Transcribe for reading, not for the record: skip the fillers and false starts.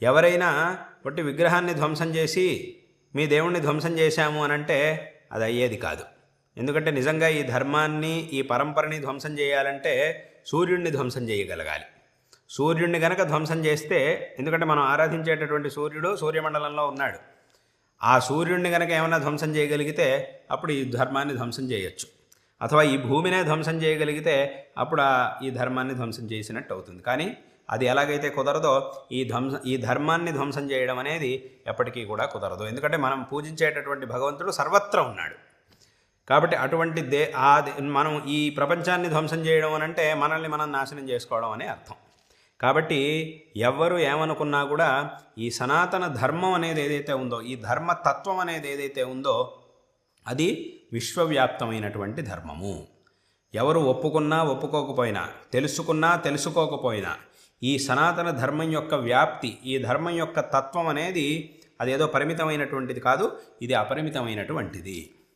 ఎవరైనా పొట్టి విగ్రహాన్ని ధ్వంసం చేసి మీ దేవుణ్ణి ధ్వంసం చేశాము అని అంటే అది అయ్యేది కాదు. ఎందుకంటే నిజంగా ఈ ధర్మాన్ని, ఈ పరంపరని ధ్వంసం చేయాలంటే సూర్యుడిని ధ్వంసం చేయగలగాలి. సూర్యుడిని గనక ధ్వంసం చేస్తే, ఎందుకంటే మనం ఆరాధించేటటువంటి సూర్యుడు సూర్యమండలంలో ఉన్నాడు, ఆ సూర్యుడిని గనక ఏమైనా ధ్వంసం చేయగలిగితే అప్పుడు ఈ ధర్మాన్ని ధ్వంసం చేయొచ్చు. అథవా ఈ భూమినే ధ్వంసం చేయగలిగితే అప్పుడు ఈ ధర్మాన్ని ధ్వంసం చేసినట్టు అవుతుంది. కానీ అది ఎలాగైతే కుదరదో ఈ ధర్మాన్ని ధ్వంసం చేయడం అనేది ఎప్పటికీ కూడా కుదరదు. ఎందుకంటే మనం పూజించేటటువంటి భగవంతుడు సర్వత్రా ఉన్నాడు. కాబట్టి అటువంటి మనం ఈ ప్రపంచాన్ని ధ్వంసం చేయడం అని అంటే మనల్ని మనం నాశనం చేసుకోవడం అనే అర్థం. కాబట్టి ఎవ్వరు ఏమనుకున్నా కూడా ఈ సనాతన ధర్మం అనేది ఏదైతే ఉందో, ఈ ధర్మతత్వం అనేది ఏదైతే ఉందో అది విశ్వవ్యాప్తమైనటువంటి ధర్మము. ఎవరు ఒప్పుకున్నా ఒప్పుకోకపోయినా, తెలుసుకున్నా తెలుసుకోకపోయినా ఈ సనాతన ధర్మం యొక్క వ్యాప్తి, ఈ ధర్మం యొక్క తత్వం అనేది అదేదో పరిమితమైనటువంటిది కాదు, ఇది అపరిమితమైనటువంటిది.